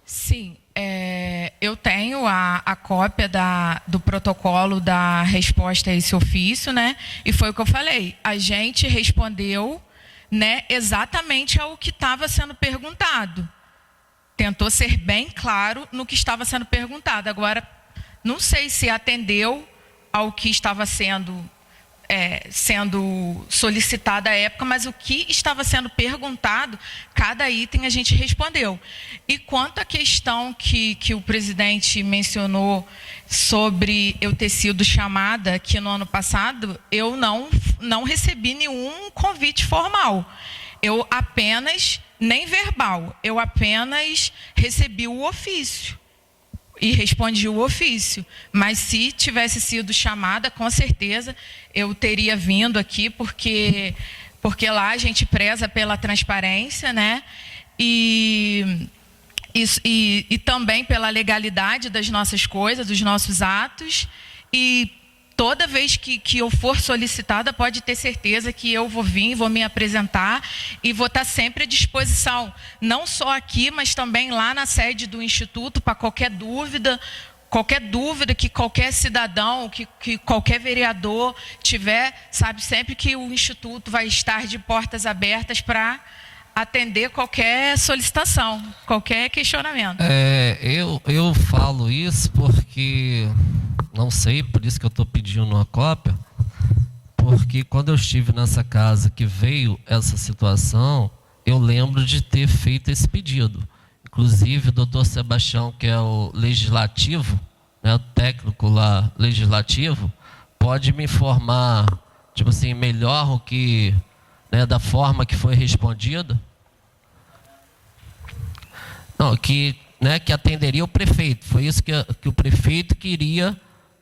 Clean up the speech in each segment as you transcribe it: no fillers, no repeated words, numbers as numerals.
Sim, eu tenho a cópia do protocolo da resposta a esse ofício, né? E foi o que eu falei. A gente respondeu, né, exatamente ao que estava sendo perguntado. Tentou ser bem claro no que estava sendo perguntado. Agora, não sei se atendeu ao que estava sendo solicitado à época, mas o que estava sendo perguntado, cada item a gente respondeu. E quanto à questão que o presidente mencionou sobre eu ter sido chamada aqui no ano passado, eu não recebi nenhum convite formal. Eu apenas, nem verbal, eu apenas recebi o ofício. E respondi o ofício, mas se tivesse sido chamada, com certeza eu teria vindo aqui, porque lá a gente preza pela transparência, né? E também pela legalidade das nossas coisas, dos nossos atos. E toda vez que eu for solicitada, pode ter certeza que eu vou vir, vou me apresentar e vou estar sempre à disposição. Não só aqui, mas também lá na sede do Instituto, para qualquer dúvida que qualquer cidadão, que qualquer vereador tiver, sabe sempre que o Instituto vai estar de portas abertas para atender qualquer solicitação, qualquer questionamento. Eu falo isso porque... Não sei, por isso que eu estou pedindo uma cópia, porque quando eu estive nessa casa que veio essa situação, eu lembro de ter feito esse pedido. Inclusive, o doutor Sebastião, que é o legislativo, né, o técnico lá legislativo, pode me informar, tipo assim, melhor o que, né, da forma que foi respondido. Não, que atenderia o prefeito. Foi isso que o prefeito queria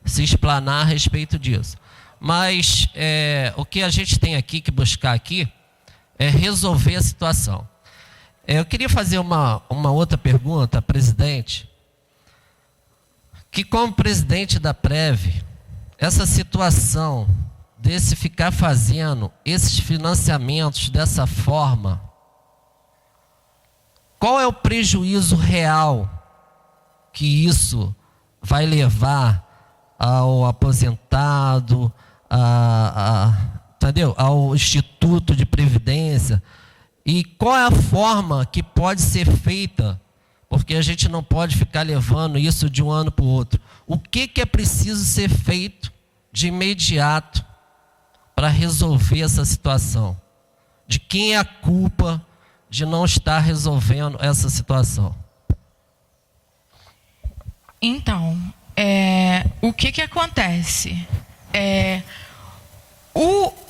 se explanar a respeito disso. Mas o que a gente tem aqui que buscar aqui é resolver a situação. Eu queria fazer uma outra pergunta, presidente, que como presidente da Prev, essa situação desse ficar fazendo esses financiamentos dessa forma, qual é o prejuízo real que isso vai levar ao aposentado, entendeu? Ao Instituto de Previdência? E qual é a forma que pode ser feita? Porque a gente não pode ficar levando isso de um ano para o outro. O que é preciso ser feito de imediato para resolver essa situação? De quem é a culpa de não estar resolvendo essa situação? Então, o que acontece?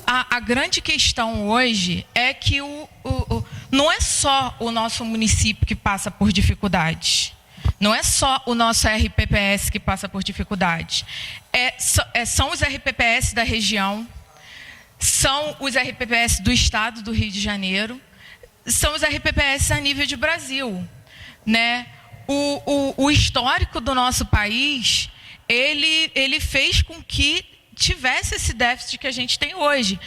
A grande questão hoje é que não é só o nosso município que passa por dificuldades. Não é só o nosso RPPS que passa por dificuldades. São os RPPS da região, são os RPPS do estado do Rio de Janeiro, são os RPPS a nível de Brasil, né? O histórico do nosso país, ele fez com que tivesse esse déficit que a gente tem hoje.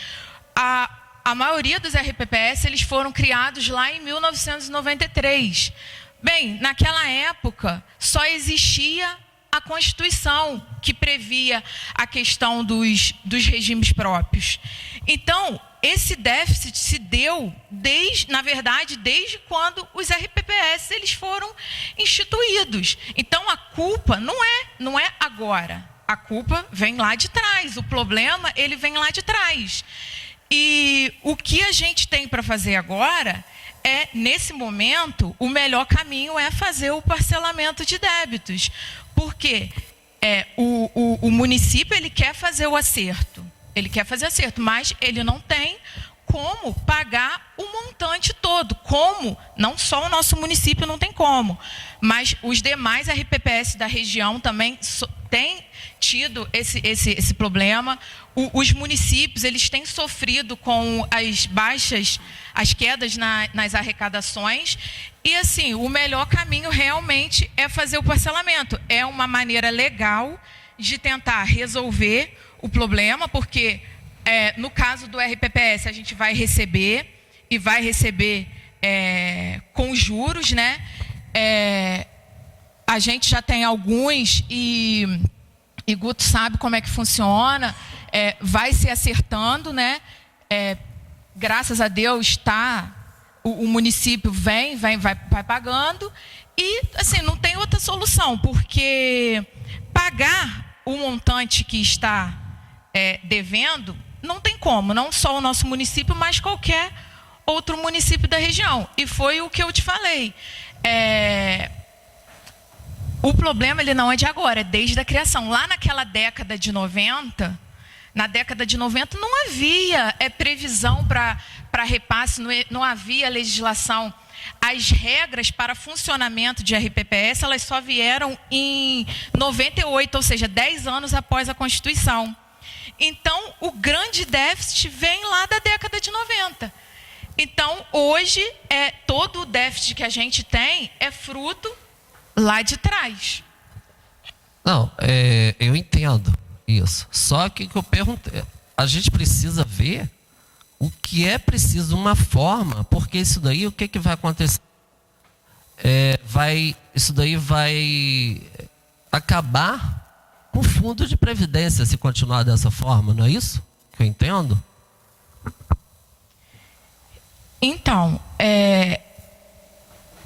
A maioria dos RPPS, eles foram criados lá em 1993. Bem, naquela época, só existia a Constituição, que previa a questão dos regimes próprios. Então, esse déficit se deu, na verdade, desde quando os RPPS eles foram instituídos. Então, a culpa não é agora. A culpa vem lá de trás. O problema, ele vem lá de trás. E o que a gente tem para fazer agora nesse momento, o melhor caminho é fazer o parcelamento de débitos. Porque o município, ele quer fazer o acerto. Ele quer fazer acerto, mas ele não tem como pagar o montante todo. Como? Não só o nosso município não tem como, mas os demais RPPS da região também têm tido esse problema. Os municípios, eles têm sofrido com as quedas nas arrecadações. E assim, o melhor caminho realmente é fazer o parcelamento. É uma maneira legal de tentar resolver o problema, porque no caso do RPPS a gente vai receber, e vai receber com juros, né? a gente já tem alguns e Guto sabe como é que funciona, vai se acertando, né? Graças a Deus, o município vai pagando e, assim, não tem outra solução, porque pagar o montante que está devendo, não tem como, não só o nosso município, mas qualquer outro município da região. E foi o que eu te falei. O problema ele não é de agora, é desde a criação. Lá naquela década de 90, na década de 90 não havia previsão para repasse, não havia legislação. As regras para funcionamento de RPPS, elas só vieram em 98, ou seja, 10 anos após a Constituição. Então, o grande déficit vem lá da década de 90. Então, hoje, todo o déficit que a gente tem é fruto lá de trás. Não, eu entendo isso. Só que eu perguntei, a gente precisa ver o que é preciso, uma forma, porque isso daí, o que vai acontecer? Isso daí vai acabar com o fundo de previdência se continuar dessa forma, não é isso que eu entendo? Então,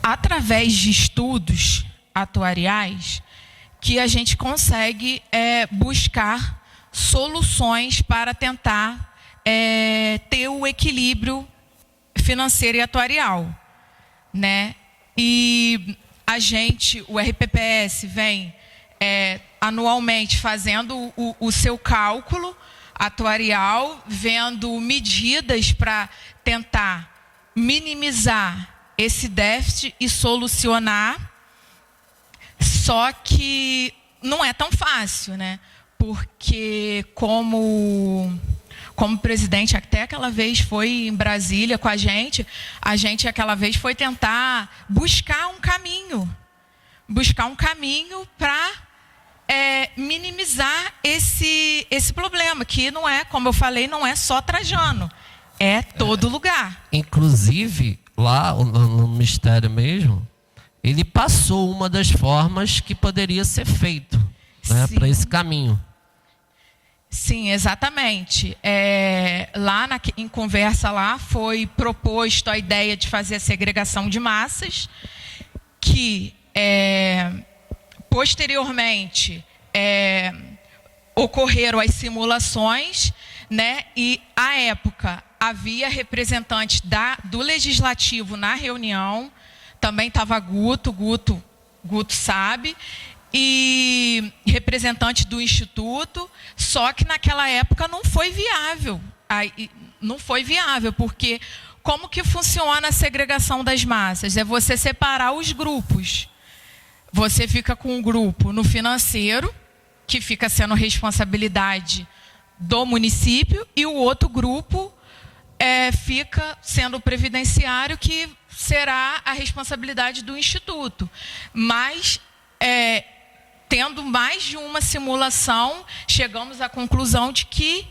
através de estudos atuariais, que a gente consegue buscar soluções para tentar ter o equilíbrio financeiro e atuarial, né? E o RPPS vem anualmente fazendo o seu cálculo atuarial, vendo medidas para tentar minimizar esse déficit e solucionar. Só que não é tão fácil, né? Porque como o presidente até aquela vez foi em Brasília com a gente aquela vez foi tentar buscar um caminho para minimizar esse problema, que não é, como eu falei, não é só Trajano, é todo lugar. Inclusive, lá no Ministério mesmo, ele passou uma das formas que poderia ser feito, né, para esse caminho. Sim, exatamente. Em conversa lá foi proposto a ideia de fazer a segregação de massas, que posteriormente ocorreram as simulações, né? E à época havia representantes do Legislativo na reunião, também estava Guto sabe, e representante do Instituto, só que naquela época não foi viável. Não foi viável, porque como que funciona a segregação das massas? É você separar os grupos. Você fica com um grupo no financeiro, que fica sendo responsabilidade do município, e o outro grupo fica sendo o previdenciário, que será a responsabilidade do Instituto. Mas, tendo mais de uma simulação, chegamos à conclusão de que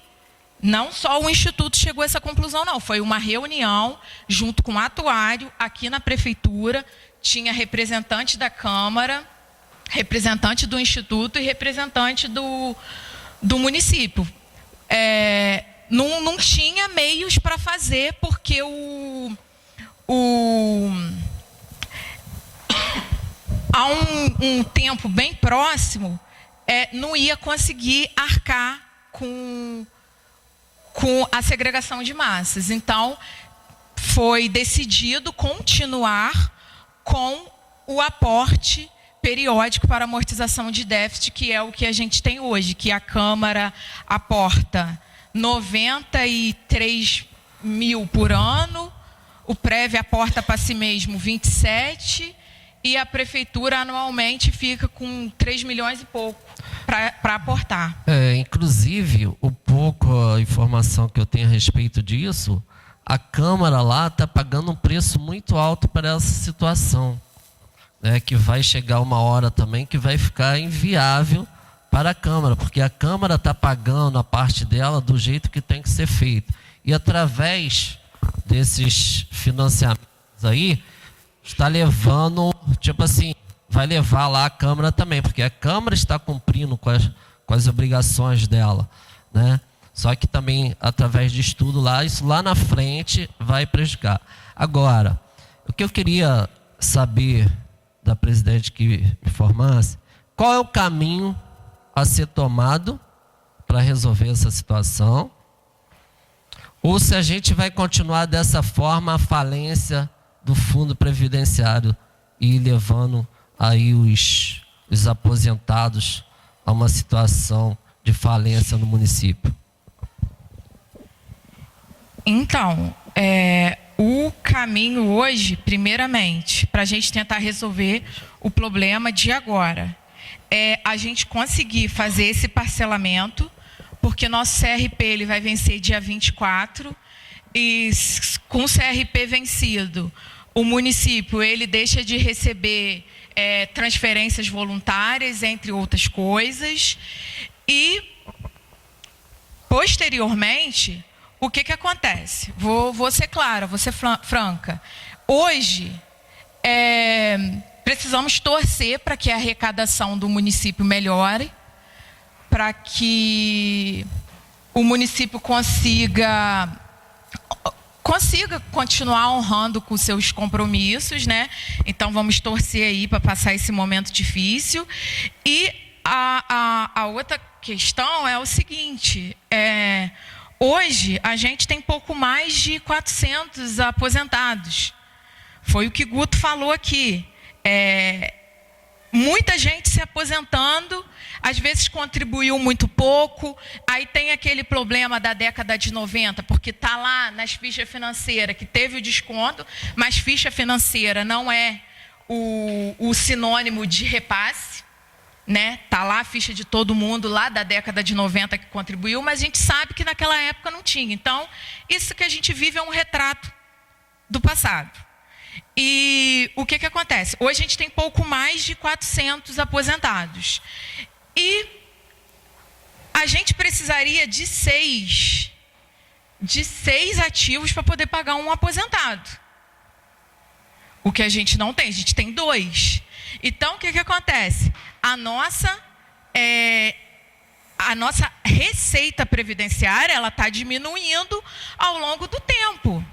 não só o Instituto chegou a essa conclusão, não. Foi uma reunião junto com o atuário aqui na Prefeitura, tinha representante da Câmara, representante do Instituto e representante do município. Não tinha meios para fazer, porque há um tempo bem próximo, não ia conseguir arcar com a segregação de massas. Então, foi decidido continuar com o aporte periódico para amortização de déficit, que é o que a gente tem hoje, que a Câmara aporta 93 mil por ano, o Prev aporta para si mesmo 27, e a Prefeitura anualmente fica com 3 milhões e pouco para aportar. Inclusive, a informação que eu tenho a respeito disso, a Câmara lá está pagando um preço muito alto para essa situação, né, que vai chegar uma hora também que vai ficar inviável para a Câmara, porque a Câmara está pagando a parte dela do jeito que tem que ser feito. E através desses financiamentos aí, está levando, tipo assim, vai levar lá a Câmara também, porque a Câmara está cumprindo com as obrigações dela, né? Só que também, através de estudo lá, isso lá na frente vai prejudicar. Agora, o que eu queria saber da presidente que me informasse, qual é o caminho a ser tomado para resolver essa situação, ou se a gente vai continuar dessa forma a falência do fundo previdenciário e levando aí os aposentados a uma situação de falência no município. Então, o caminho hoje, primeiramente, para a gente tentar resolver o problema de agora, é a gente conseguir fazer esse parcelamento, porque nosso CRP ele vai vencer dia 24, e com o CRP vencido, o município ele deixa de receber transferências voluntárias, entre outras coisas, e, posteriormente, o que acontece? Vou ser clara, vou ser franca. Hoje, precisamos torcer para que a arrecadação do município melhore, para que o município consiga continuar honrando com seus compromissos, né? Então, vamos torcer aí para passar esse momento difícil. E a outra questão é o seguinte, hoje, a gente tem pouco mais de 400 aposentados. Foi o que Guto falou aqui. Muita gente se aposentando, às vezes contribuiu muito pouco, aí tem aquele problema da década de 90, porque está lá nas fichas financeiras que teve o desconto, mas ficha financeira não é o sinônimo de repasse, né? Tá lá a ficha de todo mundo lá da década de 90 que contribuiu, mas a gente sabe que naquela época não tinha. Então, isso que a gente vive é um retrato do passado. E o que acontece? Hoje a gente tem pouco mais de 400 aposentados. E a gente precisaria de seis ativos para poder pagar um aposentado. O que a gente não tem, a gente tem 2. Então, o que acontece? A nossa receita previdenciária ela está diminuindo ao longo do tempo.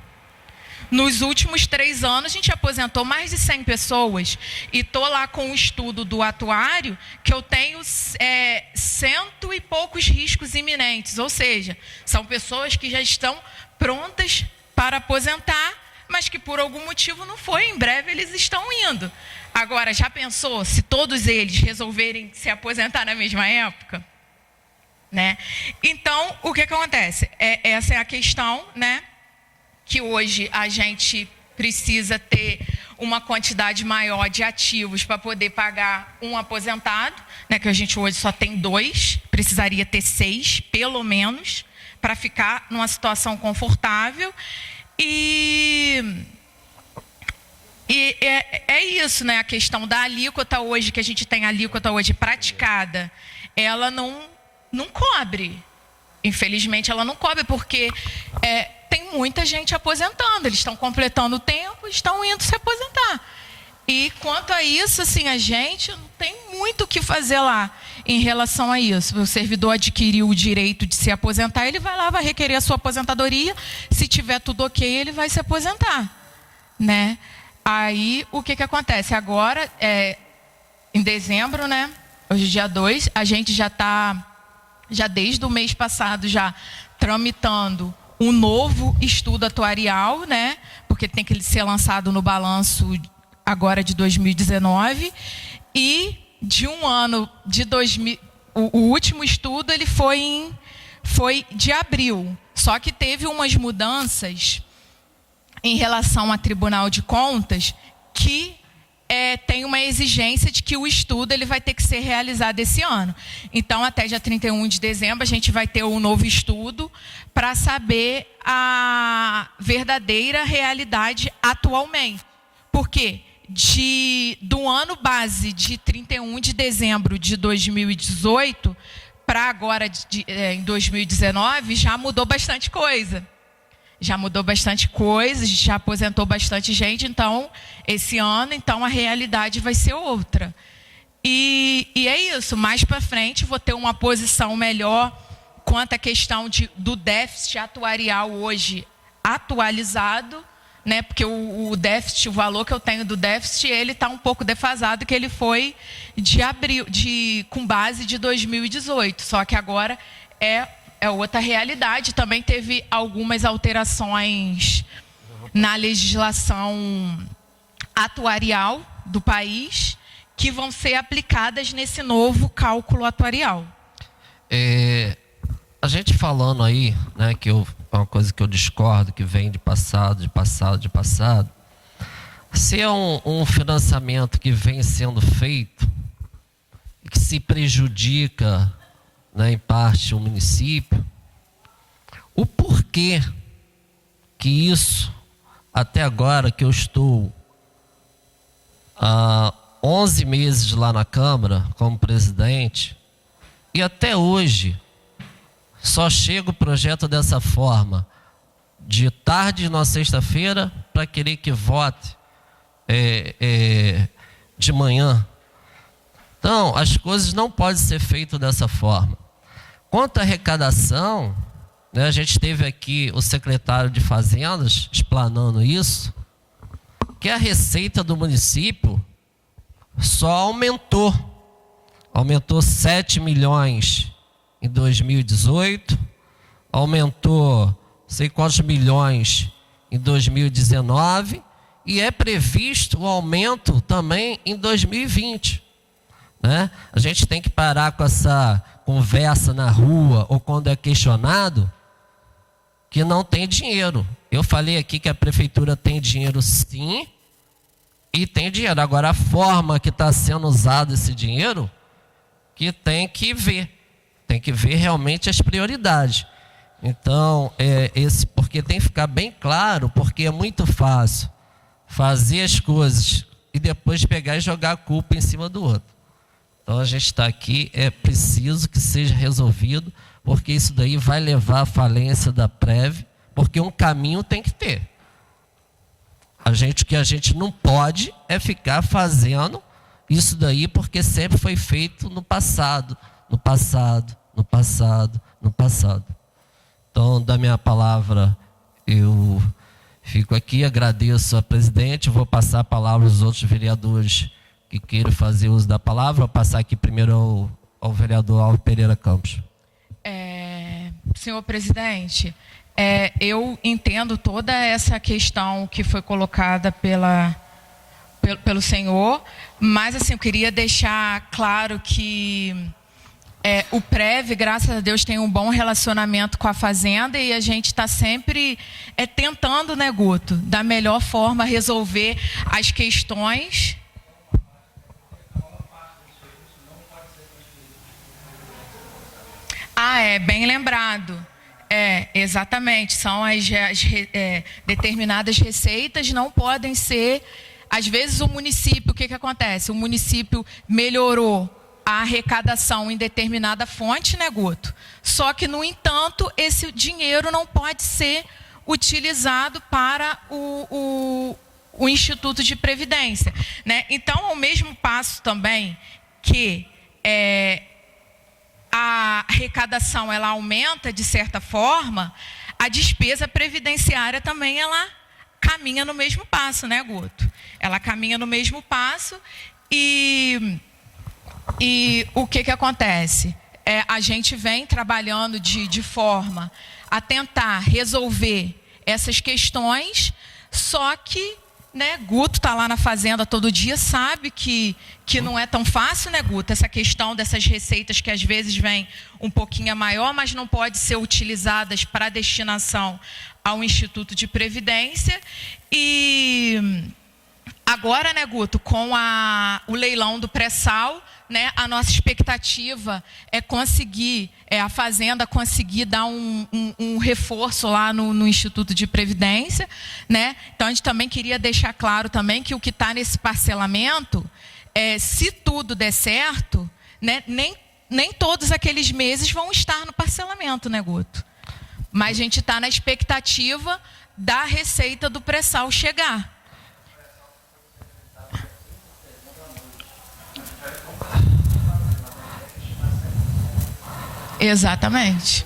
Nos últimos 3 anos, a gente aposentou mais de 100 pessoas. E estou lá com um estudo do atuário que eu tenho 100 e poucos riscos iminentes. Ou seja, são pessoas que já estão prontas para aposentar, mas que por algum motivo não foi. Em breve eles estão indo. Agora, já pensou se todos eles resolverem se aposentar na mesma época? Né? Então, o que acontece? Essa é a questão, né? Que hoje a gente precisa ter uma quantidade maior de ativos para poder pagar um aposentado, né, que a gente hoje só tem 2, precisaria ter 6, pelo menos, para ficar numa situação confortável. E é isso, né, a questão da alíquota hoje, que a gente tem a alíquota hoje praticada, ela não cobre. Infelizmente, ela não cobre, porque tem muita gente aposentando. Eles estão completando o tempo, estão indo se aposentar. E quanto a isso, assim, a gente não tem muito o que fazer lá em relação a isso. O servidor adquiriu o direito de se aposentar, ele vai lá, vai requerer a sua aposentadoria. Se tiver tudo ok, ele vai se aposentar, né? Aí, o que acontece? Agora, em dezembro, né? Hoje, dia 2, a gente já desde o mês passado, já tramitando um novo estudo atuarial, né? Porque tem que ser lançado no balanço agora de 2019. E de um ano de 2000, o último estudo ele foi de abril. Só que teve umas mudanças em relação ao Tribunal de Contas que tem uma exigência de que o estudo ele vai ter que ser realizado esse ano. Então, até dia 31 de dezembro, a gente vai ter um novo estudo para saber a verdadeira realidade atualmente. Porque do ano base de 31 de dezembro de 2018 para agora, em 2019, já mudou bastante coisa. Já mudou bastante coisa, já aposentou bastante gente, então, esse ano, então a realidade vai ser outra. E é isso, mais para frente vou ter uma posição melhor quanto à questão do déficit atuarial hoje atualizado, né? Porque o déficit, o valor que eu tenho do déficit, ele está um pouco defasado, que ele foi com base de 2018. Só que agora é outra realidade. Também teve algumas alterações na legislação atuarial do país que vão ser aplicadas nesse novo cálculo atuarial. A gente falando aí, né, que é uma coisa que eu discordo, que vem de passado. Se é um financiamento que vem sendo feito e que se prejudica, né, em parte o município, o porquê que isso, até agora que eu estou há 11 meses lá na Câmara como presidente, e até hoje só chega o projeto dessa forma, de tarde na sexta-feira, para querer que vote de manhã. Então, as coisas não podem ser feitas dessa forma. Quanto à arrecadação, né, a gente teve aqui o secretário de Fazendas explanando isso, que a receita do município só aumentou 7 milhões em 2018, aumentou sei quantos milhões em 2019 e é previsto o aumento também em 2020. Né? A gente tem que parar com essa conversa na rua ou quando é questionado que não tem dinheiro. Eu falei aqui que a prefeitura tem dinheiro sim e tem dinheiro. Agora a forma que está sendo usado esse dinheiro que tem que ver realmente as prioridades. Então, porque tem que ficar bem claro, porque é muito fácil fazer as coisas e depois pegar e jogar a culpa em cima do outro. Então, a gente está aqui, é preciso que seja resolvido, porque isso daí vai levar à falência da Prev, porque um caminho tem que ter. O que a gente não pode é ficar fazendo isso daí, porque sempre foi feito no passado. Então, da minha palavra, eu fico aqui, agradeço a presidente, vou passar a palavra aos outros vereadores que queiram fazer uso da palavra. Vou passar aqui primeiro ao vereador Alves Pereira Campos. Senhor presidente, eu entendo toda essa questão que foi colocada pelo senhor, mas assim, eu queria deixar claro que o Prev, graças a Deus, tem um bom relacionamento com a Fazenda e a gente está sempre tentando, né, Guto, da melhor forma resolver as questões. Bem lembrado. Exatamente. São as determinadas receitas não podem ser. Às vezes o município, o que acontece? O município melhorou a arrecadação em determinada fonte, né, Guto? Só que, no entanto, esse dinheiro não pode ser utilizado para o Instituto de Previdência, né? Então, ao mesmo passo também que a arrecadação ela aumenta de certa forma, a despesa previdenciária também ela caminha no mesmo passo, né, Guto? Ela caminha no mesmo passo e o que acontece? A gente vem trabalhando de forma a tentar resolver essas questões, só que, né, Guto está lá na Fazenda todo dia, sabe que não é tão fácil, né, Guto? Essa questão dessas receitas que às vezes vem um pouquinho maior, mas não pode ser utilizadas para destinação ao Instituto de Previdência. E agora, né, Guto, com o leilão do pré-sal, né, a nossa expectativa é conseguir, a Fazenda conseguir dar um reforço lá no Instituto de Previdência, né? Então, a gente também queria deixar claro também que o que está nesse parcelamento, se tudo der certo, né, nem todos aqueles meses vão estar no parcelamento, né, Guto? Mas a gente está na expectativa da receita do pré-sal chegar. Exatamente.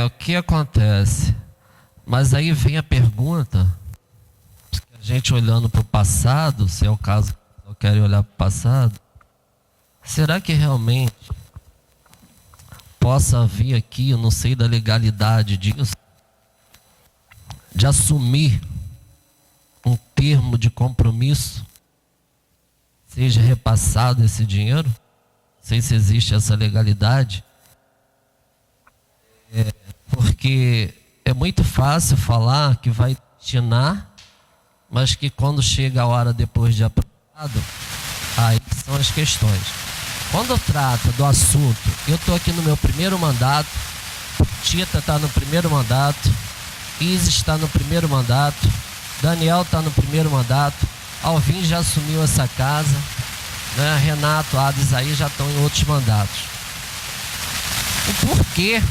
O que acontece? Mas aí vem a pergunta, a gente olhando para o passado, se é o caso, eu quero olhar para o passado, será que realmente possa vir aqui, eu não sei da legalidade disso, de assumir um termo de compromisso, seja repassado esse dinheiro? Não sei se existe essa legalidade. Porque é muito fácil falar que vai destinar, mas que quando chega a hora depois de aprovado, aí são as questões. Quando trata do assunto, eu estou aqui no meu primeiro mandato, Tita está no primeiro mandato, Isis está no primeiro mandato, Daniel está no primeiro mandato, Alvin já assumiu essa casa, né? Renato, Ades aí já estão em outros mandatos. O porquê?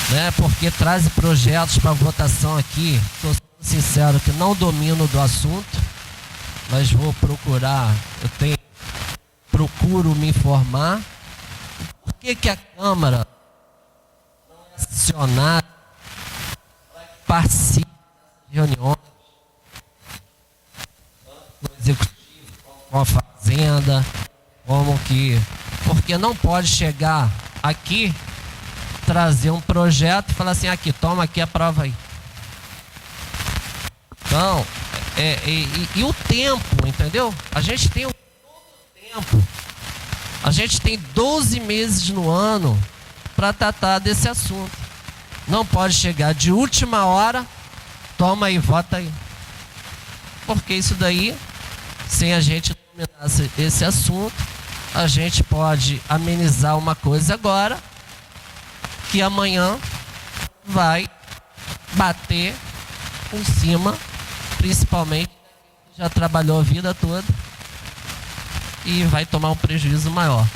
Né? Porque traz projetos para votação aqui. Estou sincero que não domino do assunto, mas vou procurar, procuro me informar. Por que a Câmara não é acionada para que participe das reuniões com o Executivo, com a Fazenda, porque não pode chegar aqui, trazer um projeto e falar assim, aqui, toma aqui a prova aí. Então, e o tempo, entendeu? A gente tem o tempo. A gente tem 12 meses no ano para tratar desse assunto. Não pode chegar de última hora, toma aí, vota aí. Porque isso daí, sem a gente dominar esse assunto, a gente pode amenizar uma coisa agora, que amanhã vai bater por cima, principalmente quem já trabalhou a vida toda e vai tomar um prejuízo maior.